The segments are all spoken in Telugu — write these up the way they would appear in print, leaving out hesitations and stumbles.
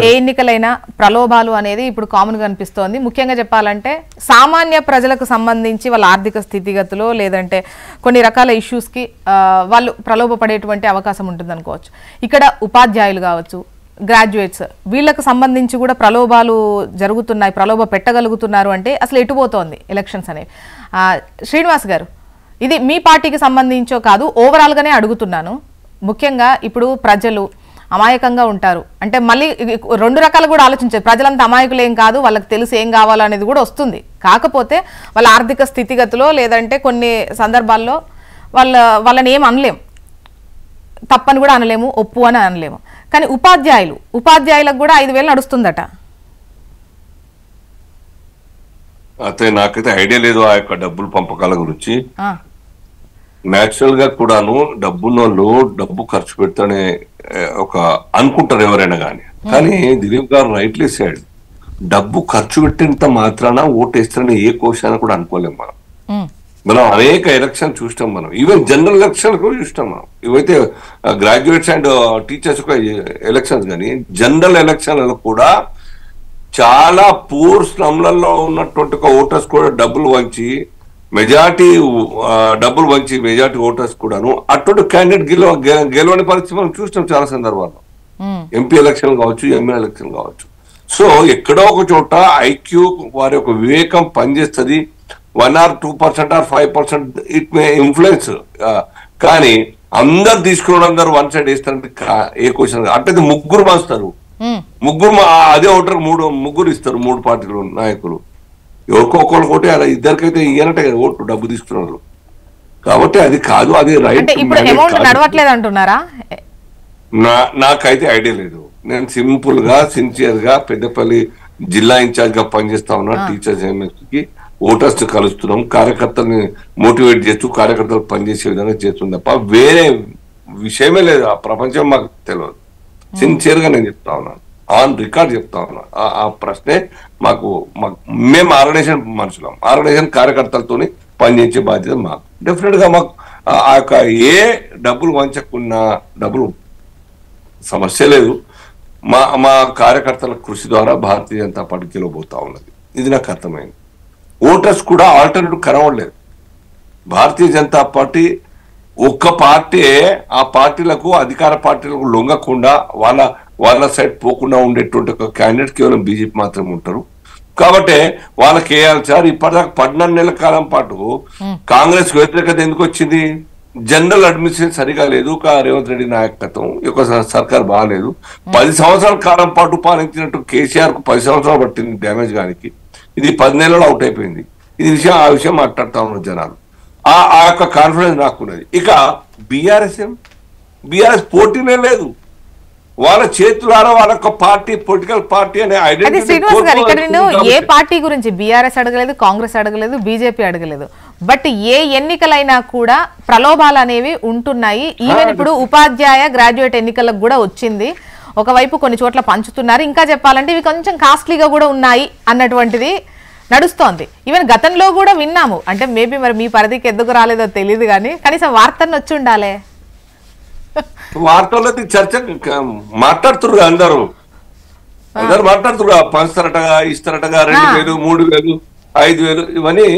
ఎన్నికలైనా ప్రలోభాలు అనేది ఇప్పుడు కామన్ గా అనిపిస్తోంది. ముఖ్యంగా చెప్పాలంటే సామాన్య ప్రజలకు సంబంధించి వాళ్ళ ఆర్థిక స్థితిగతులు లేదంటే కొన్ని రకాల ఇష్యూస్ కి వాళ్ళు ప్రలోభపడేటువంటి అవకాశం ఉంటుంది అనుకోవచ్చు. ఇక్కడ ఉపాధ్యాయులు కావచ్చు, గ్రాడ్యుయేట్స్, వీళ్ళకు సంబంధించి కూడా ప్రలోభాలు జరుగుతున్నాయి, ప్రలోభ పెట్టగలుగుతున్నారు అంటే అసలు ఎటుపోతోంది ఎలక్షన్స్ అనేవి. శ్రీనివాస్ గారు, ఇది మీ పార్టీకి సంబంధించో కాదు, ఓవరాల్గానే అడుగుతున్నాను. ముఖ్యంగా ఇప్పుడు ప్రజలు అమాయకంగా ఉంటారు అంటే మళ్ళీ రెండు రకాలు కూడా ఆలోచించారు. ప్రజలంతా అమాయకులు ఏం కాదు, వాళ్ళకి తెలుసు ఏం కావాలో అనేది కూడా వస్తుంది. కాకపోతే వాళ్ళ ఆర్థిక స్థితిగతిలో లేదంటే కొన్ని సందర్భాల్లో వాళ్ళని ఏం అనలేము, తప్పని కూడా అనలేము, ఒప్పు అని అనలేము. కానీ ఉపాధ్యాయులకు కూడా 5,000 నడుస్తుందట. అయితే నాకైతే ఐడియా లేదు ఆ యొక్క డబ్బులు పంపకాల గురించి. న్యాచురల్ గా కూడాను డబ్బున్నోళ్ళు డబ్బు ఖర్చు పెడతానే ఒక అనుకుంటారు ఎవరైనా కానీ దిలీప్ గారు రైట్లీ సైడ్ డబ్బు ఖర్చు పెట్టినంత మాత్రాన ఓటేస్తారని ఏ క్వశ్చన్ కూడా అనుకోలేము మనం అనేక ఎలక్షన్ చూస్తాం, మనం ఈవెన్ జనరల్ ఎలక్షన్ కూడా చూస్తాం. మనం ఇవైతే గ్రాడ్యుయేట్స్ అండ్ టీచర్స్ ఎలక్షన్స్ కానీ జనరల్ ఎలక్షన్లలో కూడా చాలా పూర్ స్లమ్లలో ఉన్నటువంటి ఓటర్స్ కూడా డబ్బులు వంచి మెజార్టీ ఓటర్స్ కూడాను అటువంటి క్యాండిడేట్ గెలవని పరిస్థితి మనం చూస్తాం చాలా సందర్భాల్లో. ఎంపీ ఎలక్షన్ కావచ్చు, ఎమ్మెల్యే ఎలక్షన్ కావచ్చు. సో ఎక్కడో ఒక చోట ఐక్యూ వారి యొక్క వివేకం పనిచేస్తుంది. 1 or 2% or 5% it may influence. కానీ అందరు తీసుకోవడం అందరు వన్ సైడ్ వేస్తారంటే ఏ క్వశ్చన్ అంటే ముగ్గురు మాస్తారు, అదే ఓటర్ ముగ్గురు ఇస్తారు, 3 పార్టీలు నాయకులు ఎవరికొకళ్ళు కొట్టి అలా ఇద్దరికైతే ఇయ్యనట్టే కదా ఓటు డబ్బు తీసుకున్నారు. కాబట్టి అది కాదు, అది రైట్. నాకైతే ఐడియా లేదు. నేను సింపుల్ గా సిన్సియర్ గా పెద్దపల్లి జిల్లా ఇన్ఛార్జ్ గా పనిచేస్తా ఉన్నా. టీచర్స్ ఎంఎస్కి ఓటర్స్ కలుస్తున్నాం, కార్యకర్తల్ని మోటివేట్ చేస్తూ కార్యకర్తలు పనిచేసే విధంగా చేస్తుంది తప్ప వేరే విషయమే లేదు. ఆ ప్రపంచం మాకు తెలియదు. సిన్సియర్ గా నేను చెప్తా ఉన్నాను, ఆన్ రికార్డ్ చెప్తా ఉన్నా. ఆ ప్రశ్నే మేము ఆర్గనైజేషన్ మనుషులం, ఆర్గనైజేషన్ కార్యకర్తలతోని పనిచేసే బాధ్యత మాకు. డెఫినెట్ గా మాకు ఆ యొక్క ఏ డబ్బులు వంచకున్నా డబ్బులు సమస్య లేదు. మా కార్యకర్తల కృషి ద్వారా భారతీయ జనతా పార్టీ గెలవబోతా ఉన్నది. ఇది నాకు అర్థమైంది. ఓటర్స్ కూడా ఆల్టర్నేటివ్ కనవడలేదు. భారతీయ జనతా పార్టీ ఒక్క పార్టీ ఆ పార్టీలకు అధికార పార్టీలకు లొంగకుండా వాళ్ళ సైడ్ పోకుండా ఉండేటువంటి ఒక క్యాండిడేట్ కేవలం బీజేపీ మాత్రమే ఉంటారు. కాబట్టి వాళ్ళకి వేయాలి సార్. ఇప్పటిదాకా 14 నెలల కాలం పాటు కాంగ్రెస్ వ్యతిరేకత ఎందుకు వచ్చింది? జనరల్ అడ్మినిస్ట్రేషన్ సరిగా లేదు, రేవంత్ రెడ్డి నాయకత్వం యొక్క సర్కార్ బాగాలేదు. 10 సంవత్సరాల కాలం పాటు పాలించినట్టు కేసీఆర్ కు 10 సంవత్సరాలు పట్టింది డ్యామేజ్ గానికి. ఇది 10 నెలల్లో అవుట్ అయిపోయింది. ఆ విషయం మాట్లాడుతా ఉన్నారు జనాలు. ఆ యొక్క కాన్ఫిడెన్స్ నాకున్నది. ఇక బీఆర్ఎస్ పోటీనే లేదు. వాళ్ళ చేతులారా వాళ్ళ పార్టీ పొలిటికల్ పార్టీ అనే ఐడెంటిటీ. శ్రీనివాస్ గారు, ఇక్కడ నేను ఏ పార్టీ గురించి బీఆర్ఎస్ అడగలేదు, కాంగ్రెస్ అడగలేదు, బీజేపీ అడగలేదు. బట్ ఏ ఎన్నికలైనా కూడా ప్రలోభాలు అనేవి ఉంటున్నాయి. ఈవెన్ ఇప్పుడు ఉపాధ్యాయ గ్రాడ్యుయేట్ ఎన్నికలకు కూడా వచ్చింది. ఒకవైపు కొన్ని చోట్ల పంచుతున్నారు, ఇంకా చెప్పాలంటే ఇవి కొంచెం కాస్ట్లీగా కూడా ఉన్నాయి అన్నటువంటిది నడుస్తోంది. ఈవెన్ గతంలో కూడా విన్నాము. అంటే మేబీ మరి మీ పరిధికి ఎందుకు రాలేదో తెలియదు కానీ కనీసం వార్తను వచ్చి ఉండాలి. వార్తల్లో చర్చ మాట్లాడుతున్నారు, అందరూ మాట్లాడుతున్నారు. పంచుతారటగా, ఇస్తారటగా, 2,000, 3,000, 5,000 ఇవన్నీ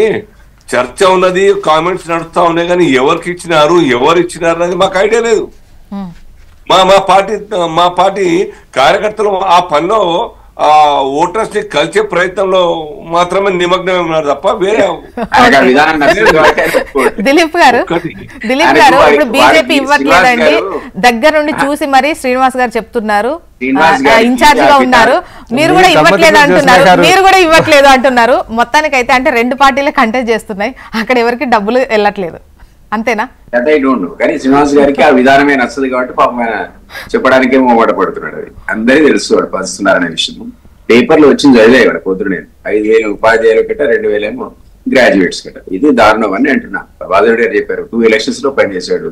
చర్చ ఉన్నది. కామెంట్స్ నడుస్తా ఉన్నాయి కానీ ఎవరికి ఇచ్చినారు, ఎవరు ఇచ్చినారు అనేది మాకు ఐడియా లేదు. మా పార్టీ కార్యకర్తలు ఆ పనిలో ఓటర్స్ ని కలిసే ప్రయత్నంలో మాత్రమే నిమగ్నమే ఉన్నారు తప్ప వేరే. దిలీప్ గారు ఇప్పుడు బీజేపీ ఇవ్వట్లేదండి, దగ్గర నుండి చూసి మరి శ్రీనివాస్ గారు చెప్తున్నారు, ఇన్ఛార్జ్ గా ఉన్నారు, మీరు కూడా ఇవ్వట్లేదు అంటున్నారు. మొత్తానికైతే అంటే 2 పార్టీలే కంటెస్ట్ చేస్తున్నాయి, అక్కడ ఎవరికి డబ్బులు వెళ్ళట్లేదు, అంతేనా? కానీ శ్రీనివాస్ గారికి ఆ విధానమే నచ్చదు కాబట్టి పాపం ఆయన చెప్పడానికే మొమ్మట పడుతున్నాడు. అది అందరికీ తెలుసు వాడు పంచుతున్నారనే విషయం. పేపర్లో వచ్చింది చదివే వాడు పొద్దున. 5,000 ఉపాధ్యాయులు కట్ట, 2,000 గ్రాడ్యుయేట్స్ కట్ట. ఇది దారుణం అని అంటున్నా. బాదరెడ్డి గారు చెప్పారు, 2 ఎలక్షన్స్ లో పనిచేశాడు,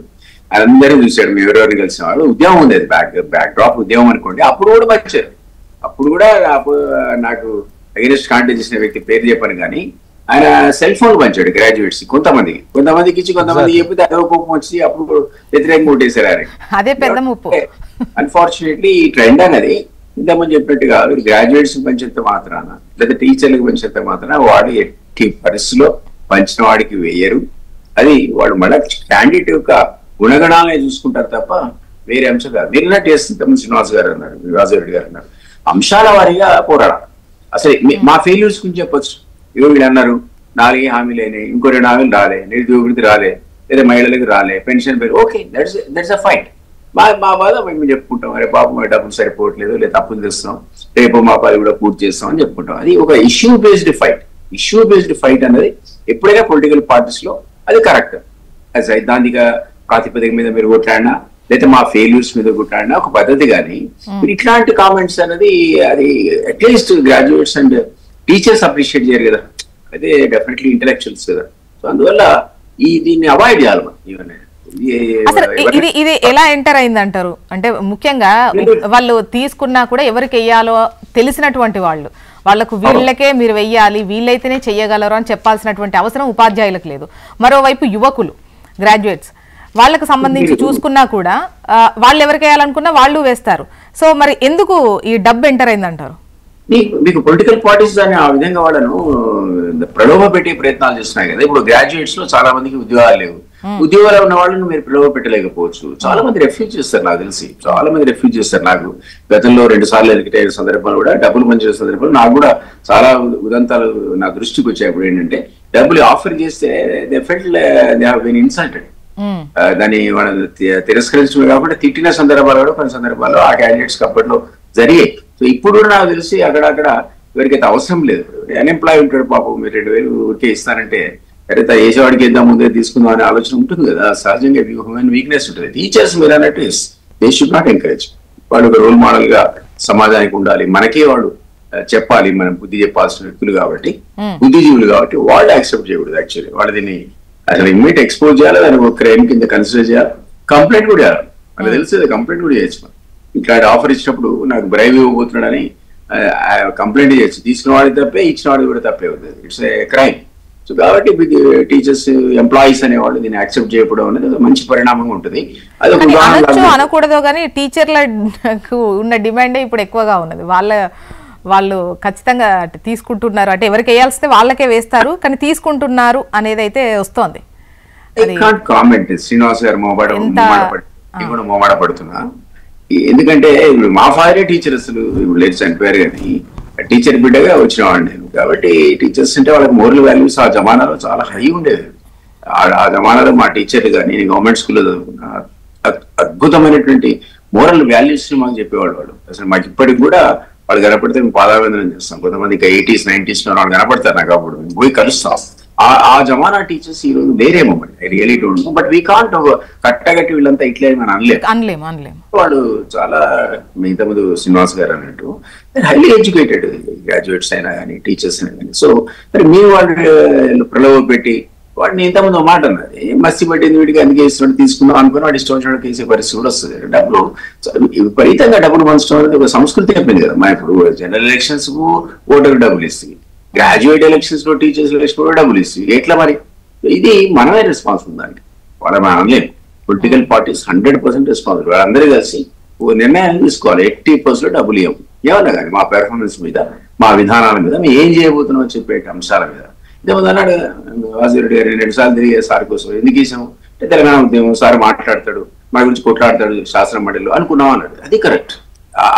అందరూ చూశాడు. మేము ఎవరెవరిని కలిసిన వాడు ఉద్యమం ఉంది, అది బ్యాక్ డ్రాప్ ఉద్యమం అనుకోండి. అప్పుడు కూడా వచ్చారు, అప్పుడు కూడా నాకు అగెనిస్ట్ కాంటెస్ట్ చేసిన వ్యక్తి పేరు చెప్పాను కానీ ఆయన సెల్ ఫోన్ పంచాడు గ్రాడ్యుయేట్స్ కొంతమందికి ఇచ్చి కొంతమంది చెప్పితే అదే కోపం వచ్చి అప్పుడు వ్యతిరేకంగా ఓటేశారు. అదే పెద్ద ముప్పు. అన్ఫార్చునేట్లీ ఈ ట్రెండ్ అనేది ఇంతకుముందు చెప్పినట్టుగా గ్రాడ్యుయేట్స్ పంచేంత మాత్రాన లేదా టీచర్లకు పంచేంత మాత్రాన వాడు ఎట్టి పరిస్థితిలో పంచిన వాడికి వేయరు. అది వాడు మళ్ళీ క్యాండిడేట్ యొక్క గుణగణాలనే చూసుకుంటారు తప్ప వేరే అంశం కాదు. మీరు చేస్తుంటాం శ్రీనివాస్ గారు అన్నారు, వాజురెడ్డి గారు అన్నారు, అంశాల వారీగా పోరాడాలి. అసలు మా ఫెయిల్యూర్స్ గురించి చెప్పొచ్చు. ఇవో వీళ్ళు అన్నారు 4 హామీలు అయినాయి, ఇంకో 2 హామీలు రాలే, నిరుద్యోగ వృత్తి రాలే, లేదా మహిళలకు రాలే, పెన్షన్ పేరు ఓకే, దట్స్ అ ఫైట్. మా బాధ మేము చెప్పుకుంటాం, అరే బాబు మా డబ్బులు సరిపోవట్లేదు, లేదా తప్పులు తెస్తున్నాం, రేపు మా పని కూడా పూర్తి చేస్తాం అని చెప్పుకుంటాం. అది ఒక issue based fight. Issue based fight అనేది ఎప్పుడైనా పొలిటికల్ పార్టీస్ లో అది కరెక్ట్. అది సైద్ధాంతిక ప్రాతిపదిక మీద మీరు కొట్లాడినా లేదా మా ఫెయిల్యూర్స్ మీద కొట్లాడినా ఒక పద్ధతి. కానీ ఇట్లాంటి కామెంట్స్ అనేది అది at least graduates and teachers appreciate చేయరు కదా, అయితే డెఫినెట్లీ ఇంటెలెక్చువల్స్ కదా. సో అందువల్ల దీన్ని అవాయిడ్ చేయాలి మనం. ఇవన్నీ ఇది ఎలా ఎంటర్ అయింది అంటారు? అంటే ముఖ్యంగా వాళ్ళు తీసుకున్నా కూడా ఎవరికి వెయ్యాలో తెలిసినటువంటి వాళ్ళకు వీళ్ళకే మీరు వెయ్యాలి, వీళ్ళైతేనే చెయ్యగలరు అని చెప్పాల్సినటువంటి అవసరం ఉపాధ్యాయులకు లేదు. మరోవైపు యువకులు గ్రాడ్యుయేట్స్ వాళ్ళకు సంబంధించి చూసుకున్నా కూడా వాళ్ళు ఎవరికి వేయాలనుకున్నా వాళ్ళు వేస్తారు. సో మరి ఎందుకు ఈ డబ్బు ఎంటర్ అయింది అంటారు? మీకు పొలిటికల్ పార్టీస్ దాన్ని ఆ విధంగా వాళ్ళను ప్రలోభ పెట్టే ప్రయత్నాలు చేస్తున్నాయి కదా. ఇప్పుడు గ్రాడ్యుయేట్స్ లో చాలా మందికి ఉద్యోగాలు లేవు. ఉద్యోగాలు ఉన్న వాళ్ళని మీరు ప్రలోభ పెట్టలేకపోవచ్చు. చాలా మంది రెఫ్యూజ్ చేస్తారు, నాకు తెలిసి చాలా మంది రెఫ్యూజ్ చేస్తారు. నాకు గతంలో 2 సార్లు ఎలిక్ట్ అయిన సందర్భాలు కూడా డబ్బులు మంచి సందర్భాలు నాకు కూడా చాలా ఉదంతాలు నా దృష్టికి వచ్చేప్పుడు ఏంటంటే డబ్బులు ఆఫర్ చేస్తే they felt they have been insulted. దాన్ని వాళ్ళు తిరస్కరించడం కాబట్టి తిట్టిన సందర్భాలు కూడా కొన్ని సందర్భాల్లో ఆ క్యాండిడేట్స్ అప్పట్లో జరిగాయి. సో ఇప్పుడు కూడా నాకు తెలిసి అక్కడక్కడ ఎవరికైతే అవసరం లేదు, అన్ఎంప్లాయ్ ఉంటాడు పాపం, మీరు 2000 ఊరికే ఇస్తానంటే అయితే వేసేవాడికి ఇద్దాం ముందే తీసుకుందాం అనే ఆలోచన ఉంటుంది కదా. సహజంగా హ్యూమన్ వీక్నెస్ ఉంటుంది. టీచర్స్ మీరు అన్నట్టు దే షుడ్ నాట్ ఎంకరేజ్. వాళ్ళు ఒక రోల్ మోడల్ గా సమాజానికి ఉండాలి, మనకే వాళ్ళు చెప్పాలి, మనం బుద్ధి చెప్పాల్సిన వ్యక్తులు కాబట్టి, బుద్ధిజీవులు కాబట్టి వాళ్ళు యాక్సెప్ట్ చేయకూడదు. యాక్చువల్లీ వాళ్ళు దీన్ని అసలు ఇమ్మీడియట్ ఎక్స్పోజ్ చేయాలి, దాన్ని ఒక క్రైమ్ కింద కన్సిడర్ చేయాలి, కంప్లైంట్ కూడా చేయాలి. మనకు తెలిసి కంప్లైంట్ కూడా చేయొచ్చు. ఇట్లాంటి ఆఫర్ ఇచ్చినప్పుడు నాకు బ్రైవ్ ఇవ్వబోతున్నాడని కంప్లైంట్ చేయొచ్చు. తీసుకున్న వాడికి తప్పే, ఇచ్చిన వాడికి కూడా తప్పే అవుతుంది. It's a crime. సో కాబట్టి టీచర్స్ ఎంప్లాయీస్ అనేవాళ్ళు దీన్ని యాక్సెప్ట్ చేయకపోవడం అనేది మంచి పరిణామంగా ఉంటుంది. అది అనకూడదు కానీ టీచర్లకు ఉన్న డిమాండే ఇప్పుడు ఎక్కువగా ఉన్నది. వాళ్ళు ఖచ్చితంగా తీసుకుంటున్నారు, అంటే ఎవరికి వేయాల్స్తే వాళ్ళకే వేస్తారు, కానీ తీసుకుంటున్నారు అనేది అయితే వస్తోంది. కామెంట్ శ్రీనివాస్ గారు మోమాడ పడుతున్నా. ఎందుకంటే ఇప్పుడు మా ఫాదరే టీచర్, అసలు ఇప్పుడు లేదు చనిపోయారు, కానీ టీచర్ బిడ్డగా వచ్చినవాడు నేను. కాబట్టి టీచర్స్ అంటే వాళ్ళకి మోరల్ వాల్యూస్ ఆ జమానాలో చాలా హై ఉండేది. ఆ జమానాలో మా టీచర్ కానీ నేను గవర్నమెంట్ స్కూల్లో చదువుకున్నా, అద్భుతమైనటువంటి మోరల్ వాల్యూస్ మాకు చెప్పేవాళ్ళు. వాళ్ళు అసలు మాకు ఇప్పటికి కూడా వాళ్ళు కనపడితే మేము పాదాభివందనం చేస్తాం. కొంతమందికి 80s 90s లో వాళ్ళు కనపడతారు నాకు, అప్పుడు మేము పోయి కలుస్తాం. ఆ జమానా టీచర్స్ ఈ రోజు వేరేమో I really don't know. But we can't కట్టగట్టి వీళ్ళంతా ఇట్లే మనం అనలేము. వాళ్ళు చాలా మిగతా ముందు శ్రీనివాస్ గారు అన్నట్టు హైలీ ఎడ్యుకేటెడ్ గ్రాడ్యుయేట్స్ అయినా కానీ టీచర్స్ అయినా కానీ. సో మరి మీరు వాళ్ళు ప్రలోభ పెట్టి వాడిని ఇంతకుముందు మాట అన్నది మస్తి పట్టింది వీడికి అందుకే ఇస్తున్నాడు తీసుకుందాం అనుకుని వాడు ఇష్టం వచ్చినట్టు వేసే పరిస్థితి కూడా వస్తుంది. డబ్బులు విపరీతంగా డబ్బులు పంచడం అనేది ఒక సంస్కృతి అయిపోయింది కదా. మా ఇప్పుడు జనరల్ ఎలక్షన్స్ కు ఓటర్కి డబ్బులు ఇస్తుంది, గ్రాడ్యుయేట్ ఎలక్షన్స్ లో టీచర్స్ ఎలక్షన్ కూడా డబ్బులు ఇస్తుంది. ఎట్లా మరి? ఇది మనమే రెస్పాన్సిబుల్ దానికి, వాళ్ళ మనం అనలేము. Political parties 100% responsible. వాళ్ళందరూ కలిసి ఓ నిర్ణయాన్ని తీసుకోవాలి. 80% డబ్బులు ఇవ్వము, ఏమన్నా కానీ మా పెర్ఫార్మెన్స్ మీద, మా విధానాల మీద, మేము ఏం చేయబోతున్నాం చెప్పే అంశాల మీద. ఇదేమో అన్నాడు వాజురెడ్డి గారు 2 సార్లు తిరిగే సార్ కోసం. ఎందుకు వేసాము అంటే తెలంగాణ ఉద్యమం, సార్ మాట్లాడతాడు, మా గురించి కొట్లాడతాడు శాస్త్రం మండలిలో అనుకున్నాం అన్నాడు. అది కరెక్ట్.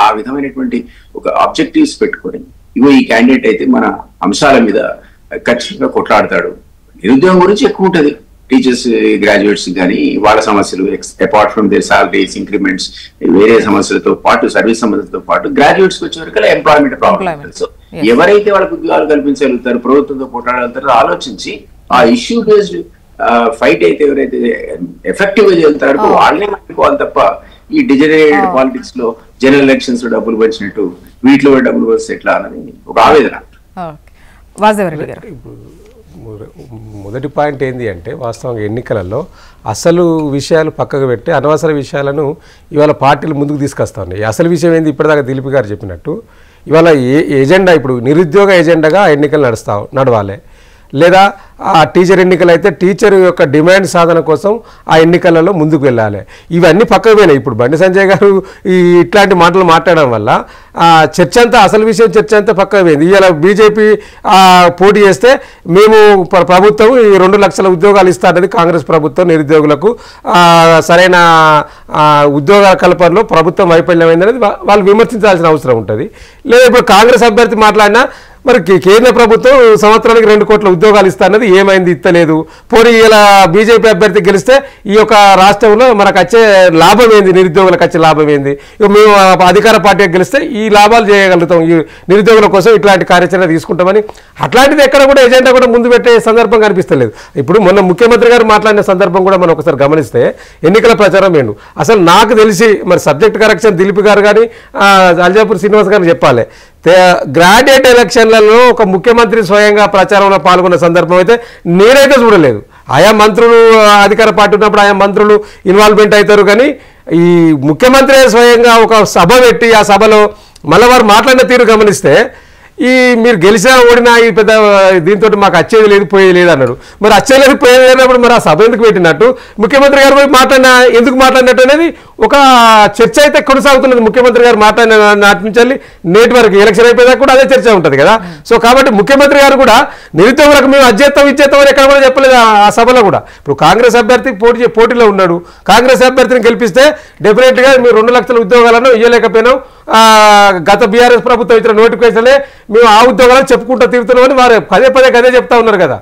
ఆ విధమైనటువంటి ఒక ఆబ్జెక్టివ్స్ పెట్టుకొని ఇగో ఈ క్యాండిడేట్ అయితే మన అంశాల మీద ఖచ్చితంగా కొట్లాడతాడు. నిరుద్యోగం గురించి ఎక్కువ ఉంటుంది టీచర్స్ గ్రాడ్యుయేట్స్ కానీ, వాళ్ళ సమస్యలు apart from their salaries increments, వేరే సమస్యలతో పాటు సర్వీస్ సమస్యలతో పాటు గ్రాడ్యుయేట్స్ వచ్చే వరకు ఎంప్లాయ్మెంట్ ప్రాబ్లం. సో ఎవరైతే వాళ్ళకి ఉద్యోగాలు కల్పించగలుగుతారు, ప్రభుత్వంతో పోట్లాడగలుగుతారో ఆలోచించి ఆ ఇష్యూ బేస్డ్ ఫైట్ అయితే ఎవరైతే ఎఫెక్టివ్ గా చేస్తారో వాళ్ళనే అనుకోవాలి తప్ప ఈ డిజనరేటెడ్ పాలిటిక్స్ లో జనరల్ ఎలక్షన్స్ లో డబ్బులు వచ్చినట్టు వీటిలో డబ్బులు వస్తే ఎట్లా అన్నది ఒక ఆవేదన. మొదటి పాయింట్ ఏంటి అంటే వాస్తవంగా ఎన్నికలలో అసలు విషయాలు పక్కకు పెట్టి అనవసర విషయాలను ఇవాళ పార్టీలు ముందుకు తీసుకొస్తా ఉన్నాయి. అసలు విషయం ఏంది ఇప్పటిదాకా దిలీప్ గారు చెప్పినట్టు ఇవాళ ఎజెండా ఇప్పుడు నిరుద్యోగ ఎజెండాగా ఎన్నికలు నడవాలి. లేదా ఆ టీచర్ ఎన్నికలు అయితే టీచర్ యొక్క డిమాండ్ సాధన కోసం ఆ ఎన్నికలలో ముందుకు వెళ్ళాలి. ఇవన్నీ పక్కకు పోయినాయి. ఇప్పుడు బండి సంజయ్ గారు ఇట్లాంటి మాటలు మాట్లాడడం వల్ల చర్చ అంతా, అసలు విషయం చర్చ అంతా పక్కకు పోయింది. ఇవాళ బీజేపీ పోటీ చేస్తే మేము ప్రభుత్వం ఈ 2 లక్షల ఉద్యోగాలు ఇస్తారనేది కాంగ్రెస్ ప్రభుత్వం నిరుద్యోగులకు సరైన ఉద్యోగాల కల్పనలో ప్రభుత్వం వైఫల్యమైందనేది వాళ్ళు విమర్శించాల్సిన అవసరం ఉంటుంది. లేదా ఇప్పుడు కాంగ్రెస్ అభ్యర్థి మాట్లాడినా మరి కేంద్ర ప్రభుత్వం సంవత్సరానికి 2 కోట్ల ఉద్యోగాలు ఇస్తారన్నది ఏమైంది, ఇస్తలేదు. పోనీ ఇలా బీజేపీ అభ్యర్థి గెలిస్తే ఈ యొక్క రాష్ట్రంలో మనకు వచ్చే లాభం ఏంది, నిరుద్యోగులకు వచ్చే లాభం ఏంది, మేము అధికార పార్టీకి గెలిస్తే ఈ లాభాలు చేయగలుగుతాం, ఈ నిరుద్యోగుల కోసం ఇట్లాంటి కార్యాచరణ తీసుకుంటామని అట్లాంటిది ఎక్కడ కూడా ఎజెండా కూడా ముందు పెట్టే సందర్భం కనిపిస్తలేదు. ఇప్పుడు మొన్న ముఖ్యమంత్రి గారు మాట్లాడిన సందర్భం కూడా మనం ఒకసారి గమనిస్తే ఎన్నికల ప్రచారం ఏండు అసలు నాకు తెలిసి మరి సబ్జెక్ట్ కరెక్షన్ దిలీప్ గారు కానీ అల్జాపూర్ శ్రీనివాస్ గారు చెప్పాలి. గ్రాడ్యుయేట్ ఎలక్షన్లలో ఒక ముఖ్యమంత్రి స్వయంగా ప్రచారంలో పాల్గొన్న సందర్భం అయితే నేనైతే చూడలేదు. ఆయా మంత్రులు అధికార పార్టీ ఉన్నప్పుడు ఆయా మంత్రులు ఇన్వాల్వ్మెంట్ అవుతారు, కానీ ఈ ముఖ్యమంత్రి స్వయంగా ఒక సభ పెట్టి ఆ సభలో మళ్ళీ వారు మాట్లాడిన తీరు గమనిస్తే ఈ మీరు గెలిచినా ఓడినా ఈ పెద్ద దీంతో మాకు వచ్చేది లేదు పోయేది లేదు అన్నాడు. మరి వచ్చేది లేదు పోయేది లేనప్పుడు మరి ఆ సభ ఎందుకు పెట్టినట్టు, ముఖ్యమంత్రి గారు పోయి ఎందుకు మాట్లాడినట్టు అనేది ఒక చర్చ అయితే కొనసాగుతున్నది. ముఖ్యమంత్రి గారు మాట్లాడిన నాటి నుంచి నేటి వరకు ఎలక్షన్ అయిపోయేదాకా కూడా అదే చర్చ ఉంటుంది కదా. సో కాబట్టి ముఖ్యమంత్రి గారు కూడా నిరుద్యోగులకు మేము అధ్యత్తం ఇచ్చేస్తాం అని ఎక్కడ కూడా చెప్పలేదు ఆ సభలో కూడా. ఇప్పుడు కాంగ్రెస్ అభ్యర్థి పోటీలో ఉన్నాడు, కాంగ్రెస్ అభ్యర్థిని గెలిపిస్తే డెఫినెట్గా మీరు 2 లక్షల ఉద్యోగాలను ఇవ్వలేకపోయినాం, గత బీఆర్ఎస్ ప్రభుత్వం ఇచ్చిన నోటిఫికేషన్లే మేము ఆ ఉద్యోగాలను చెప్పుకుంటూ తిరుగుతున్నామని వారు పదే అదే చెప్తా ఉన్నారు కదా.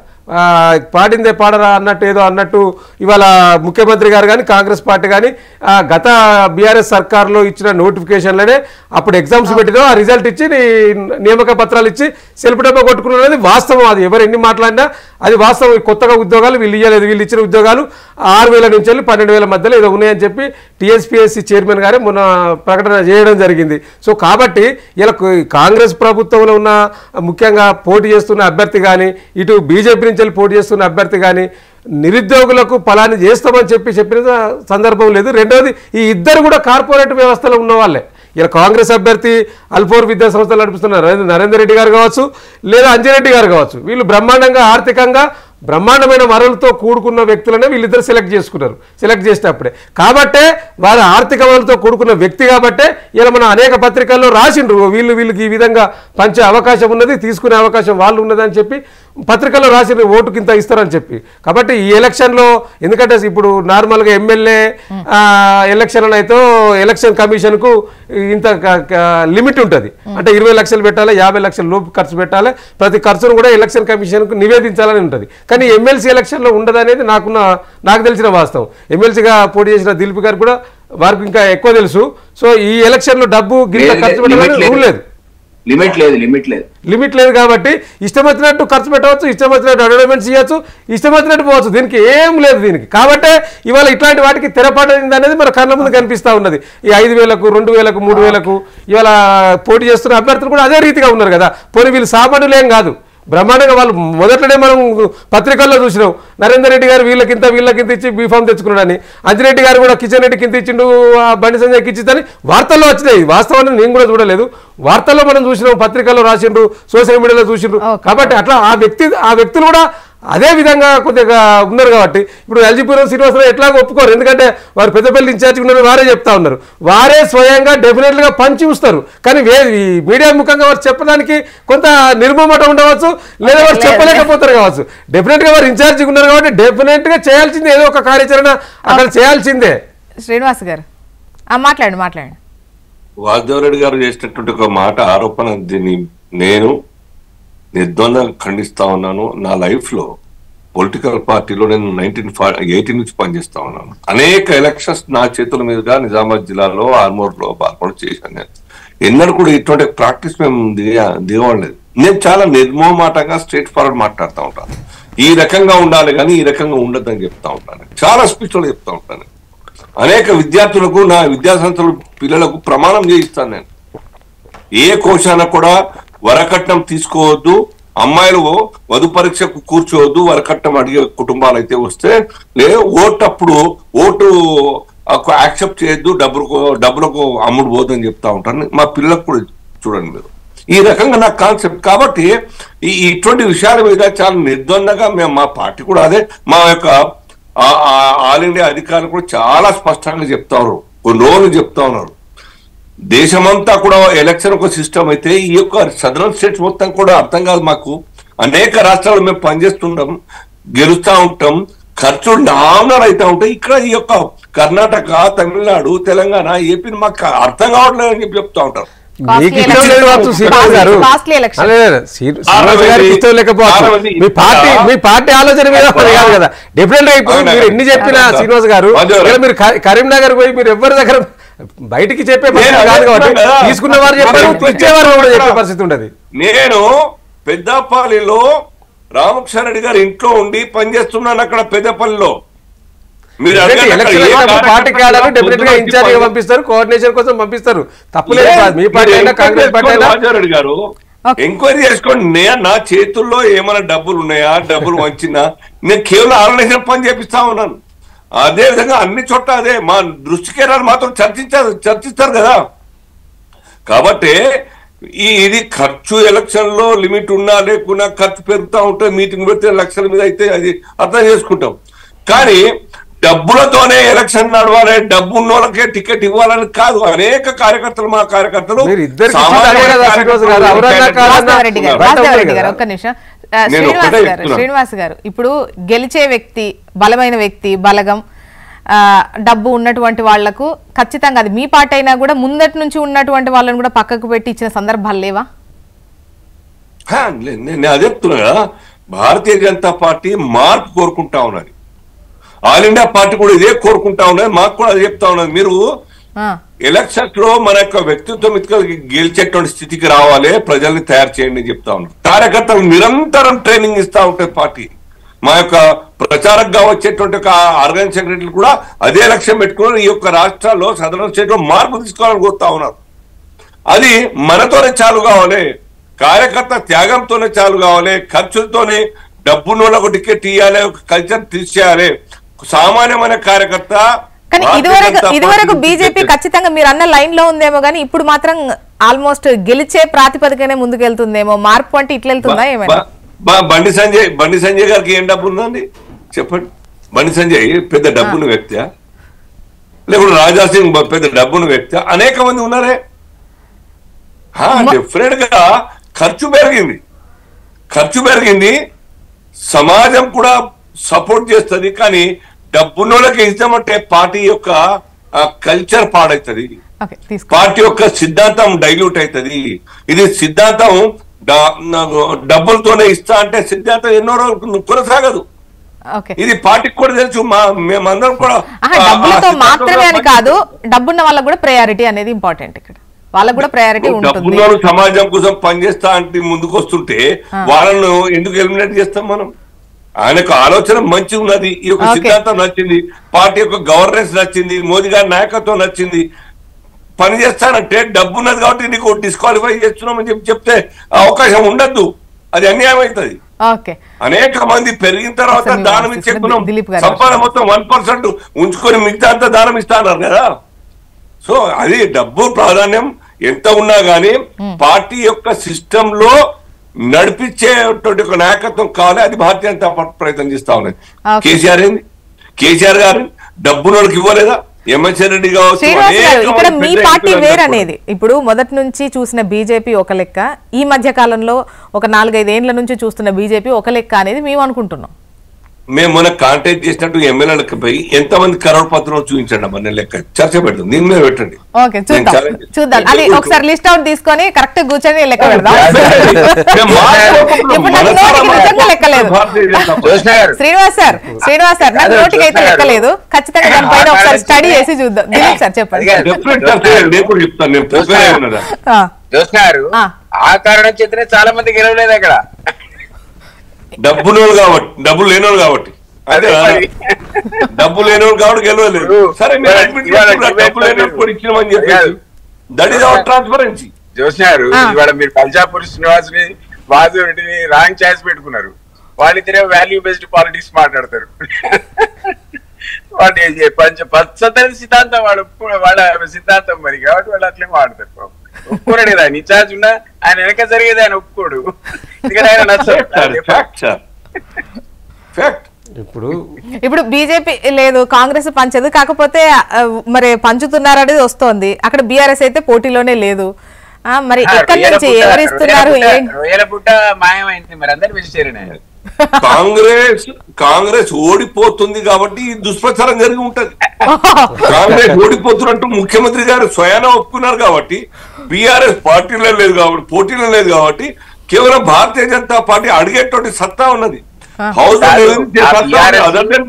పాడిందే పాడరా అన్నట్టు ఏదో అన్నట్టు ఇవాళ ముఖ్యమంత్రి గారు కానీ కాంగ్రెస్ పార్టీ కానీ గత బీఆర్ఎస్ సర్కార్లో ఇచ్చిన నోటిఫికేషన్లనే అప్పుడు ఎగ్జామ్స్ పెట్టినా ఆ రిజల్ట్ ఇచ్చి నియామక పత్రాలు ఇచ్చి సెల్ఫ్ డబ్బా కొట్టుకున్నది వాస్తవం. అది ఎవరు ఎన్ని మాట్లాడినా అది వాస్తవం. కొత్తగా ఉద్యోగాలు వీళ్ళు ఇవ్వలేదు, వీళ్ళు ఇచ్చిన ఉద్యోగాలు 6,000 నుంచి 12,000 మధ్యలో ఏదో ఉన్నాయని చెప్పి టీఎస్పీఎస్సీ చైర్మన్ గారే మొన్న ప్రకటన చేయడం జరిగింది. సో కాబట్టి ఇలా కాంగ్రెస్ ప్రభుత్వంలో ఉన్న ముఖ్యంగా పోటీ చేస్తున్న అభ్యర్థి కానీ ఇటు బీజేపీ నుంచి పోటీ చేస్తున్న అభ్యర్థి కానీ నిరుద్యోగులకు ఫలాన్ని చేస్తామని చెప్పిన సందర్భం లేదు. రెండవది ఈ ఇద్దరు కూడా కార్పొరేట్ వ్యవస్థలో ఉన్న వాళ్ళే. ఇలా కాంగ్రెస్ అభ్యర్థి అల్ఫోర్ విద్యా సంస్థలు నడిపిస్తున్న నరేందర్ రెడ్డి గారు కావచ్చు, లేదా అంజిరెడ్డి గారు కావచ్చు, వీళ్ళు బ్రహ్మాండంగా ఆర్థికంగా బ్రహ్మాండమైన వనరులతో కూడుకున్న వ్యక్తులనే వీళ్ళిద్దరు సెలెక్ట్ చేసుకున్నారు. సెలెక్ట్ చేసేటప్పుడే కాబట్టే వారు ఆర్థిక వనరులతో కూడుకున్న వ్యక్తి కాబట్టే ఇలా మన అనేక పత్రికల్లో రాసిండ్రు వీళ్ళకి ఈ విధంగా పంచే అవకాశం ఉన్నది, తీసుకునే అవకాశం వాళ్ళు ఉన్నదని చెప్పి పత్రికల్లో రాసిండ్రు, ఓటుకి ఇంత ఇస్తారని చెప్పి. కాబట్టి ఈ ఎలక్షన్లో ఎందుకంటే ఇప్పుడు నార్మల్గా ఎమ్మెల్యే ఎలక్షన్ అయితే ఎలక్షన్ కమిషన్కు ఇంత లిమిట్ ఉంటుంది, అంటే 20 లక్షలు పెట్టాలి, 50 లక్షల లోపు ఖర్చు పెట్టాలి, ప్రతి ఖర్చును కూడా ఎలక్షన్ కమిషన్కు నివేదించాలని ఉంటుంది. కానీ ఎమ్మెల్సీ ఎలక్షన్లో ఉండదు అనేది నాకు తెలిసిన వాస్తవం. ఎమ్మెల్సీగా పోటీ చేసిన దిలీప్ గారు కూడా వారికి ఇంకా ఎక్కువ తెలుసు. సో ఈ ఎలక్షన్లో డబ్బు గిరిక ఖర్చు పెట్టాలని రూల్ లేదు, లిమిట్ లేదు. కాబట్టి ఇష్టం వచ్చినట్టు ఖర్చు పెట్టవచ్చు, ఇష్టం వచ్చినట్టు అడ్వర్టైజ్మెంట్స్ చేయొచ్చు, ఇష్టం వచ్చినట్టు పోవచ్చు, దీనికి ఏం లేదు దీనికి. కాబట్టి ఇవాళ ఇట్లాంటి వాటికి తెరపడింది అనేది మన కళ్ళ ముందు కనిపిస్తూ ఉన్నది. ఈ 5,000, 2,000, 3,000 ఇవాళ పోటీ చేస్తున్న అభ్యర్థులు కూడా అదే రీతిగా ఉన్నారు కదా. పోనీ వీళ్ళు సామాన్యులేం కాదు, బ్రహ్మాండంగా వాళ్ళు మొదట్లోనే మనం పత్రికల్లో చూసినాం. నరేందర్ రెడ్డి గారు వీళ్ళకింత ఇచ్చి బీఫామ్ తెచ్చుకున్నాడని, అంజిరెడ్డి గారు కూడా కిషన్ రెడ్డికి ఇంత ఇచ్చిండు, బండి సంజయ్కి ఇచ్చిందని వార్తల్లో వచ్చినాయి. వాస్తవాన్ని నేను కూడా చూడలేదు, వార్తల్లో మనం చూసినాం, పత్రికల్లో రాసిండ్రు, సోషల్ మీడియాలో చూసిండ్రు. కాబట్టి అట్లా ఆ వ్యక్తులు కూడా అదే విధంగా కొద్దిగా ఉన్నారు. కాబట్టి ఇప్పుడు ఎల్జీపురం శ్రీనివాసరావు ఎట్లాగో ఒప్పుకోరు, ఎందుకంటే వారు పెద్దపల్లి ఇన్ఛార్జ్ ఉన్నారు, వారే చెప్తా ఉన్నారు, వారే స్వయంగా డెఫినెట్గా పంచి చూస్తారు. కానీ మీడియా ముఖంగా వారు చెప్పడానికి కొంత నిర్మమట ఉండవచ్చు, లేదా వారు చెప్పలేకపోతారు కావచ్చు. డెఫినెట్గా వారు ఇన్ఛార్జిగా ఉన్నారు కాబట్టి డెఫినెట్గా చేయాల్సిందే, ఏదో ఒక కార్యాచరణ అక్కడ చేయాల్సిందే. శ్రీనివాస్ గారు మాట్లాడండి. వాసుదేవరెడ్డి గారు చేసినటువంటి ఒక మాట ఆరోపణ, దీన్ని నేను నిర్ద్వందంగా ఖండిస్తా ఉన్నాను. నా లైఫ్ లో పొలిటికల్ పార్టీలో నేను 1980 నుంచి పనిచేస్తా ఉన్నాను. అనేక ఎలక్షన్స్ నా చేతుల మీదుగా నిజామాబాద్ జిల్లాలో ఆర్మూర్లో పాల్గొని చేశాను. నేను ఎన్నడూ కూడా ఇటువంటి ప్రాక్టీస్ మేము దిగవలేదు. నేను చాలా నిర్మోమాటంగా స్ట్రేట్ ఫార్వర్డ్ మాట్లాడుతూ ఉంటాను. ఈ రకంగా ఉండాలి కానీ ఈ రకంగా ఉండద్దని చెప్తా ఉంటాను. చాలా స్పీచ్లో చెప్తా ఉంటాను. అనేక విద్యార్థులకు, నా విద్యాసంస్థల పిల్లలకు ప్రమాణం చేయిస్తాను. నేను ఏ కోశాన కూడా వరకట్నం తీసుకోవద్దు, అమ్మాయిలు వధు పరీక్షకు కూర్చోవద్దు, వరకట్నం అడిగే కుటుంబాలు అయితే వస్తే ఓటప్పుడు ఓటు యాక్సెప్ట్ చేయొద్దు, డబ్బులకు అమ్ముడు పోదని చెప్తా ఉంటాను. మా పిల్లలకు కూడా చూడండి, మీరు ఈ రకంగా నా కాన్సెప్ట్. కాబట్టి ఇటువంటి విషయాల మీద చాలా నిర్ద్వందంగా మేము, మా పార్టీ కూడా అదే, మా యొక్క ఆల్ ఇండియా అధికారులు కూడా చాలా స్పష్టంగా చెప్తారు, కొన్ని రోజులు చెప్తా ఉన్నారు. దేశమంతా కూడా ఎలక్షన్ ఒక సిస్టమ్ అయితే ఈ యొక్క సదరన్ స్టేట్స్ మొత్తం కూడా అర్థం కాదు మాకు. అనేక రాష్ట్రాలు మేము పనిచేస్తుంటాం, గెలుస్తూ ఉంటాం, ఖర్చులు నామినల్ అవుతా ఉంటాయి. ఇక్కడ ఈ యొక్క కర్ణాటక, తమిళనాడు, తెలంగాణ, ఏపీని మాకు అర్థం కావట్లేదు అని చెప్పి చెప్తా ఉంటారు. మీకు ఇష్టం లేదు కావచ్చు శ్రీనివాస్ గారు, శ్రీనివాస్ గారికి ఇష్టం లేకపోవచ్చు, మీ పార్టీ ఆలోచన మీద కాదు కదా. డెఫినెట్ గా ఇప్పుడు మీరు ఎన్ని చెప్పినా శ్రీనివాస్ గారు, మీరు కరీంనగర్ పోయి మీరు ఎవరి దగ్గర బయటికి చెప్పే పరిస్థితి కాదు కాబట్టి తీసుకున్న వారు చెప్పారు, ఇచ్చేవారు కూడా చెప్పే పరిస్థితి ఉండదు. నేను పెద్దపల్లిలో రామకృష్ణ రెడ్డి గారు ఇంట్లో ఉండి పనిచేస్తున్నాను అక్కడ పెద్దపల్లిలో. మీరు పార్టీ క్యాడర్ డెఫినెట్ గా ఇన్ఛార్జ్ పంపిస్తారు, కోఆర్డినేషన్ కోసం పంపిస్తారు, తప్పులేదు. మీ పార్టీ అయినా కాంగ్రెస్ పార్టీ అయినా రాజారెడ్డి గారు ఎంక్వైరీ చేసుకోండి. నా చేతుల్లో ఏమైనా డబ్బులు ఉన్నాయా, డబ్బులు వంచినా, నేను కేవలం ఆర్గనైజేషన్ పని చేపిస్తా ఉన్నాను. అదే విధంగా అన్ని చోట్ల అదే మా దృష్టికి మాత్రం చర్చిస్తారు కదా. కాబట్టి ఇది ఖర్చు ఎలక్షన్ లో లిమిట్ ఉన్నా లేకున్నా ఖర్చు పెరుగుతూ ఉంటుంది. మీటింగ్ పెడితే లక్షల మీద అయితే అది అర్థం చేసుకుంటాం. కానీ డబ్బులతోనే ఎలక్షన్ నడవాలి, డబ్బు ఉన్న వాళ్ళకే టికెట్ ఇవ్వాలని కాదు. అనేక కార్యకర్తలు, మా కార్యకర్తలు శ్రీనివాస్ గారు, ఇప్పుడు గెలిచే వ్యక్తి, బలమైన వ్యక్తి, బలగం, డబ్బు ఉన్నటువంటి వాళ్లకు ఖచ్చితంగా అది మీ పార్టీ అయినా కూడా ముందటి నుంచి ఉన్నటువంటి వాళ్ళని కూడా పక్కకు పెట్టి ఇచ్చిన సందర్భాలు లేవా? నేను అదే చెప్తున్నా కదా, భారతీయ జనతా పార్టీ మార్పు కోరుకుంటా ఉన్నది, ఆల్ ఇండియా పార్టీ కూడా ఇదే కోరుకుంటా ఉన్నది, మాకు కూడా అదే చెప్తా ఉన్నది. మీరు ఎలక్షన్స్ లో మన యొక్క వ్యక్తిత్వం గెలిచేటువంటి స్థితికి రావాలి, ప్రజల్ని తయారు చేయండి అని చెప్తా ఉన్నారు. కార్యకర్తలు నిరంతరం ట్రైనింగ్ ఇస్తా ఉంటాయి పార్టీ. మా యొక్క ప్రచారంగా వచ్చేటువంటి ఒక ఆర్గనైజింగ్ సెక్రటరీలు కూడా అదే లక్ష్యం పెట్టుకుని ఈ యొక్క రాష్ట్రాల్లో సదరన్ స్టేట్ లో మార్పు తీసుకోవాలని కోరుతా ఉన్నారు. అది మనతోనే చాలు కావాలి, కార్యకర్త త్యాగంతోనే చాలు కావాలి, ఖర్చులతోనే డబ్బున్నోళ్ళకు టికెట్ ఇవ్వాలి, కల్చర్ తీసేయాలి. సామాన్యమైన కార్యకర్త కానీ ఇదివరకు బీజేపీ ఖచ్చితంగా మీరు అన్న లైన్ లో ఉందేమో, కానీ ఇప్పుడు మాత్రం ఆల్మోస్ట్ గెలిచే ప్రాతిపదికనే ముందుకెళ్తుందేమో. మార్పు అంటే ఇట్లా వెళ్తుందా ఏమైనా? బండి సంజయ్ గారికి ఏం డబ్బు ఉందండి చెప్పండి. బండి సంజయ్ పెద్ద డబ్బున్న వ్యక్తి, లేకుంటే రాజా సింగ్ పెద్ద డబ్బున్న వ్యక్తి, అనేక మంది ఉన్నారే. డెఫినెట్ గా ఖర్చు పెరిగింది, సమాజం కూడా సపోర్ట్ చేస్తుంది. కానీ డబ్బున్నోళ్ళకి ఇస్తామంటే పార్టీ యొక్క కల్చర్ పాడవుతుంది, పార్టీ యొక్క సిద్ధాంతం డైల్యూట్ అవుతుంది. ఇది సిద్ధాంతం డబ్బులతోనే ఇస్తా అంటే సిద్ధాంతం ఎన్నో రోజులు కొనసాగదు. ఇది పార్టీకి కూడా తెలుసు, మేమందరం కూడా. డబ్బులతో మాత్రమే అని కాదు, డబ్బున్న వాళ్ళకు కూడా ప్రయారిటీ అనేది ఇంపార్టెంట్. ఇక్కడ వాళ్ళకు కూడా ప్రయారిటీ ఉంటుంది. డబ్బున్న సమాజం కోసం పనిచేస్తా అంటే ముందుకు వస్తుంటే వాళ్ళను ఎందుకు ఎలిమినేట్ చేస్తాం మనం? ఆయనకు ఆలోచన మంచి ఉన్నది, ఈ యొక్క సిద్ధాంతం నచ్చింది, పార్టీ యొక్క గవర్నెన్స్ నచ్చింది, మోదీ గారి నాయకత్వం నచ్చింది. పని చేస్తానంటే డబ్బు ఉన్నది కాబట్టి నీకు డిస్క్వాలిఫై చేస్తున్నామని చెప్తే అవకాశం ఉండద్దు, అది అన్యాయం అవుతుంది. అనేక మంది పెరిగిన తర్వాత దానం ఇచ్చేకున్నాం, సంపాదన మొత్తం 1% ఉంచుకొని మిగతా అంతా దానం ఇస్తా అన్నారు కదా. సో అది డబ్బు ప్రాధాన్యం ఎంత ఉన్నా గానీ పార్టీ యొక్క సిస్టమ్ లో నడిపించేటువంటి ఒక నాయకత్వం కావాలి. అది భారతీయ జనతా పార్టీ ప్రయత్నం చేస్తా ఉన్నది. కేసీఆర్ గారు డబ్బునోళ్ళకి ఇవ్వలేదా? ఎంఎస్ఎన్ రెడ్డి కావచ్చు. ఇక్కడ మీ పార్టీ వేరనేది ఇప్పుడు మొదటి నుంచి చూసిన బీజేపీ ఒక లెక్క, ఈ మధ్య కాలంలో ఒక 4-5 ఏళ్ల నుంచి చూస్తున్న బీజేపీ ఒక లెక్క అనేది మేము అనుకుంటున్నాం. మేము మొన్న కాంటాక్ట్ చేసినట్టు ఎమ్మెల్యేలకు పోయి ఎంతమంది కరోడ్ పత్రం చూపించండి అన్న లెక్క చర్చ పెడతాం, దీని మీద పెట్టండి. ఓకే, చూద్దాం. అది ఒకసారి లిస్ట్ అవుట్ తీసుకొని కరెక్ట్ కూర్చొని లెక్క పెడదాం. లెక్కలేదు శ్రీనివాస్ సార్, నాకు నోటికి అయితే లెక్కలేదు. ఖచ్చితంగా దానిపైన ఒకసారి స్టడీ చేసి చూద్దాం. దిలీప్ సార్ చెప్పండి. జోష్ గారు, ఆ కారణం చేతనే చాలా మంది గెలవలేదు అక్కడ. డబ్బు లేనోళ్ళు కాబట్టి అదే డబ్బు లేనోళ్ళు కాబట్టి గెలవలేదు. సరే డబ్బు లేనప్పుడు ఇచ్చినామని చెప్పేసి దట్ ఈస్ అవర్ ట్రాన్స్పరెన్సీ. జోష్ గారు, ఇవాళ మీరు పంజాపూర్ శ్రీనివాస్ ని, వాజుని రాంగ్ ఛాయిస్ పెట్టుకున్నారు. వాళ్ళిద్దరే వాల్యూ బేస్డ్ పాలిటిక్స్ మాట్లాడతారు. వాడు పంచతర సిద్ధాంతం, వాళ్ళ సిద్ధాంతం మరి కాబట్టి వాళ్ళు అట్లే మాట్లాడతారు. ఒప్పుకోడు కదా, ఇన్ఛార్జ్ ఉన్నా ఆయన వెనక జరిగేది ఆయన ఒప్పుకోడు, ఎందుకంటే ఆయన నచ్చదు. ఇప్పుడు బీజేపీ లేదు, కాంగ్రెస్ పంచదు, కాకపోతే మరి పంచుతున్నారనేది వస్తోంది. అక్కడ బీఆర్ఎస్ అయితే పోటీలోనే లేదు. మరి ఎక్కడి నుంచి ఎవరిస్తున్నారు? రొయ్యల పుట్ట మాయమైంది, మరి అందరు వెజిటేరియన్. కాంగ్రెస్ ఓడిపోతుంది కాబట్టి ఈ దుష్ప్రచారం జరిగి ఉంటది. కాంగ్రెస్ ఓడిపోతున్నట్టు ముఖ్యమంత్రి గారు స్వయాన ఒప్పుకున్నారు కాబట్టి, బీఆర్ఎస్ పార్టీలో లేదు కాబట్టి, పోటీలో లేదు కాబట్టి, కేవలం భారతీయ జనతా పార్టీ అడిగేటువంటి సత్తా ఉన్నది. హౌస్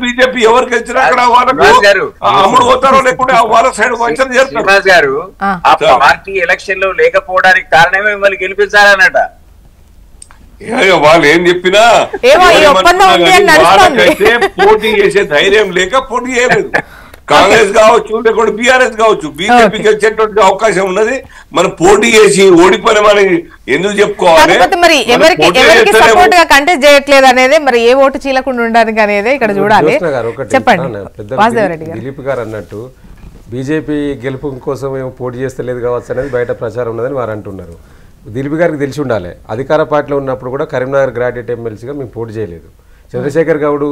బీజేపీ ఎవరికి వచ్చినా అక్కడ అమ్ముడు పోతారో లేకుంటే వాళ్ళ సైడ్ వంచన చేస్తారు. శ్రీనివాస్ గారు ఆ పార్టీ ఎలక్షన్ లో లేకపోవడానికి కారణమే మిమ్మల్ని గెలిపించాలన్నట. వాళ్ళు ఏం చెప్పినా వాళ్ళకైతే పోటీ చేసే ధైర్యం లేక పోటీ చేయలేదు. కాంగ్రెస్ కావచ్చు లేకుంటే బీఆర్ఎస్ కావచ్చు, బీజేపీకి వచ్చేటువంటి అవకాశం ఉన్నది. మనం పోటీ చేసి ఓడిపోయిన మనం ఎందుకు చెప్పుకోవాలి? మరి ఎవరికి సపోర్ట్ గా కంటెస్ట్ చేయట్లేదు అనేది, మరి ఏ ఓటు చీలకుండా ఉండడానికి అనేది ఇక్కడ చూడాలి. చెప్పండి వాసుదేవరెడ్డి గారు. దిలీప్ గారు అన్నట్టు బీజేపీ గెలుపు కోసం ఏమో పోటీ చేస్తలేదు కావచ్చు అనేది బయట ప్రచారం ఉన్నదని వారు అంటున్నారు. దిలీప్ గారికి తెలిసి ఉండాలి, అధికార పార్టీలో ఉన్నప్పుడు కూడా కరీంనగర్ గ్రాడ్యుయేట్ ఎమ్మెల్సీగా మేము పోటీ చేయలేదు. చంద్రశేఖర్ గౌడ్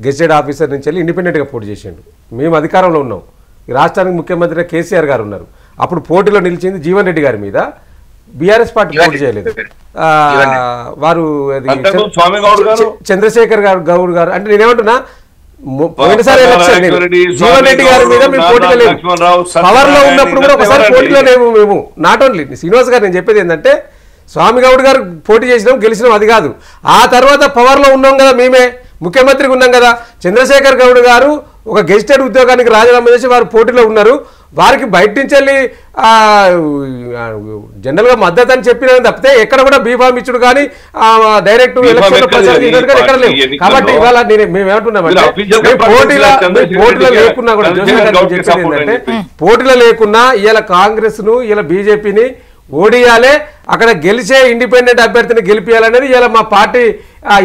గెజిటెడ్ ఆఫీసర్ నుంచి వెళ్ళి ఇండిపెండెంట్గా పోటీ చేసిండు. మేము అధికారంలో ఉన్నాం, ఈ రాష్ట్రానికి ముఖ్యమంత్రిగా కేసీఆర్ గారు ఉన్నారు. అప్పుడు పోటీలో నిలిచింది జీవన్ రెడ్డి గారి మీద, బీఆర్ఎస్ పార్టీ పోటీ చేయలేదు. వారు చంద్రశేఖర్ గౌడ్ గారు అంటే నేనేమంటున్నా, పోయినసారి ఎలక్షన్ జీవన్ రెడ్డి గారి మీద మేము పోటీలో లేవు, పవర్ లో ఉన్నప్పుడు కూడా ఒకసారి పోటీలో లేవు మేము. నాట్ ఓన్లీ శ్రీనివాస్ గారు, నేను చెప్పేది ఏంటంటే స్వామి గౌడ్ గారు పోటీ చేసినాం, గెలిచినాం, అది కాదు. ఆ తర్వాత పవర్లో ఉన్నాం కదా, మేమే ముఖ్యమంత్రికి ఉన్నాం కదా. చంద్రశేఖర్ గౌడ్ గారు ఒక గెజిటెడ్ ఉద్యోగానికి రాజీనామా చేసి వారు పోటీలో ఉన్నారు. వారికి బయట నుంచి వెళ్ళి జనరల్గా మద్దతు అని చెప్పిన తప్పితే ఎక్కడ కూడా బీఫామ్ ఇచ్చుడు కానీ డైరెక్ట్ ఎలక్షన్ ఎక్కడ లేవు. కాబట్టి ఇవాళ మేము ఏమంటున్నామంటే, పోటీలో లేకున్నా కూడా చెప్పేది ఏంటంటే, పోటీలో లేకున్నా ఇలా కాంగ్రెస్ ను ఇలా బీజేపీని ఓడియాలే, అక్కడ గెలిచే ఇండిపెండెంట్ అభ్యర్థిని గెలిపియాలనేది ఇలా మా పార్టీ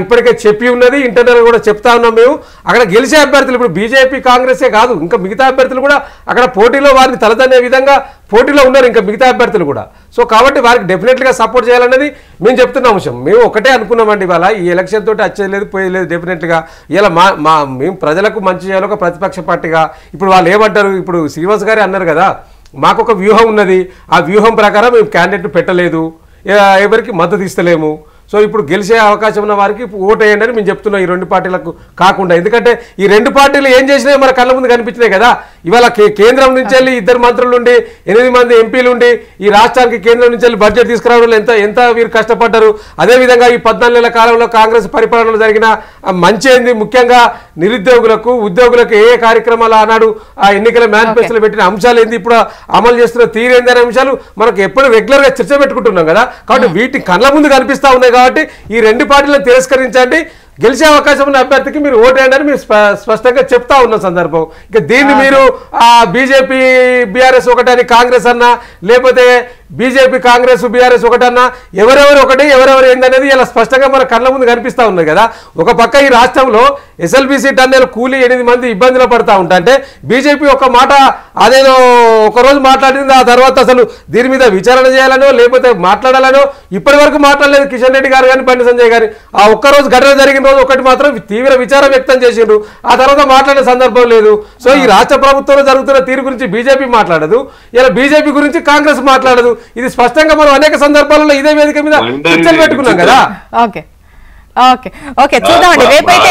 ఇప్పటికే చెప్పి ఉన్నది. ఇంటర్నల్ కూడా చెప్తా ఉన్నాం మేము. అక్కడ గెలిచే అభ్యర్థులు ఇప్పుడు బీజేపీ కాంగ్రెసే కాదు, ఇంకా మిగతా అభ్యర్థులు కూడా అక్కడ పోటీలో వారిని తలదన్నే విధంగా పోటీలో ఉన్నారు ఇంకా మిగతా అభ్యర్థులు కూడా. సో కాబట్టి వారికి డెఫినెట్గా సపోర్ట్ చేయాలనేది మేము చెప్తున్న అంశం. మేము ఒకటే అనుకున్నామండి, ఇవాళ ఈ ఎలక్షన్ తోటి వచ్చేది పోయేది డెఫినెట్గా. ఇలా మేము ప్రజలకు మంచి చేయాలి ఒక ప్రతిపక్ష పార్టీగా. ఇప్పుడు వాళ్ళు ఏమంటారు, ఇప్పుడు శ్రీనివాస్ గారే అన్నారు కదా, మాకు ఒక వ్యూహం ఉన్నది, ఆ వ్యూహం ప్రకారం మేము క్యాండిడేట్ పెట్టలేదు, ఎవరికి మద్దతు ఇస్తలేము. సో ఇప్పుడు గెలిచే అవకాశం ఉన్న వారికి ఓటు వేయండి అని మేము చెప్తున్నాం, ఈ రెండు పార్టీలకు కాకుండా. ఎందుకంటే ఈ రెండు పార్టీలు ఏం చేసినాయి మన కళ్ళ ముందు కనిపించినాయి కదా. ఇవాళ కేంద్రం నుంచి వెళ్ళి 2 మంత్రులు ఉండి 8 మంది ఎంపీలు ఉండి ఈ రాష్ట్రానికి కేంద్రం నుంచి వెళ్ళి బడ్జెట్ తీసుకురావడంలో ఎంత వీరు కష్టపడ్డారు. అదేవిధంగా ఈ 14 నెలల కాలంలో కాంగ్రెస్ పరిపాలనలో జరిగిన మంచి ఏంది, ముఖ్యంగా నిరుద్యోగులకు ఉద్యోగులకు ఏ కార్యక్రమాలు ఆనాడు ఆ ఎన్నికల మేనిఫెస్టోలో పెట్టిన అంశాలు ఏంది, ఇప్పుడు అమలు చేస్తున్న తీరేంది అనే అంశాలు మనకు ఎప్పుడు రెగ్యులర్గా చర్చ పెట్టుకుంటున్నాం కదా. కాబట్టి వీటి కళ్ళ ముందు కనిపిస్తూ ఉన్నాయి. కాబట్టి ఈ రెండు పార్టీలను తిరస్కరించండి, గెలిచే అవకాశం ఉన్న అభ్యర్థికి మీరు ఓటేయండి అని మీరు స్పష్టంగా చెప్తా ఉన్న సందర్భం. ఇక దీన్ని మీరు బీజేపీ బీఆర్ఎస్ ఒకటని కాంగ్రెస్ అన్నా, లేకపోతే బీజేపీ కాంగ్రెస్ బీఆర్ఎస్ ఒకటన్నా, ఎవరెవరు ఒకటి ఎవరెవరు ఏందనేది ఇలా స్పష్టంగా మన కళ్ళ ముందు కనిపిస్తూ ఉన్నాయి కదా. ఒక పక్క ఈ రాష్ట్రంలో ఎస్ఎల్బీసీ టన్నెల్ కూలీ 8 మంది ఇబ్బందులు పడతా ఉంటే బీజేపీ ఒక మాట అదేదో ఒకరోజు మాట్లాడింది, ఆ తర్వాత అసలు దీని మీద విచారణ చేయాలనో లేకపోతే మాట్లాడాలనో ఇప్పటి వరకు మాట్లాడలేదు కిషన్ రెడ్డి గారు కానీ బండి సంజయ్ గారు. ఆ ఒక్కరోజు ఘటన జరిగిన రోజు ఒకటి మాత్రం తీవ్ర విచారం వ్యక్తం చేసిండ్రు, ఆ తర్వాత మాట్లాడే సందర్భం లేదు. సో ఈ రాష్ట్ర ప్రభుత్వంలో జరుగుతున్న తీరు గురించి బీజేపీ మాట్లాడదు, ఇలా బీజేపీ గురించి కాంగ్రెస్ మాట్లాడదు. ఇది స్పష్టంగా మనం అనేక సందర్భాలలో ఇదే వేదిక మీద చర్చలు పెట్టుకున్నాం కదా. ఓకే ఓకే ఓకే చూద్దామండి. రేపైతే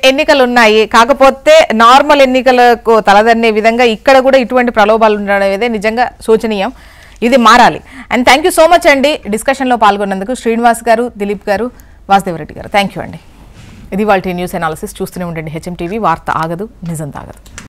ఎన్నికలు ఉన్నాయి, కాకపోతే నార్మల్ ఎన్నికలకు తలదన్నే విధంగా ఇక్కడ కూడా ఇటువంటి ప్రలోభాలు ఉండడం నిజంగా శోచనీయం. ఇది మారాలి. And thank you so much అండి డిస్కషన్లో పాల్గొన్నందుకు శ్రీనివాస్ గారు, దిలీప్ గారు, వాసుదేవరెడ్డి గారు. థ్యాంక్ యూ అండి. ఇది వాళ్ళ న్యూస్ అనాలిసిస్. చూస్తూనే ఉండండి హెచ్ఎం టీవీ. వార్త ఆగదు, నిజం తాగదు.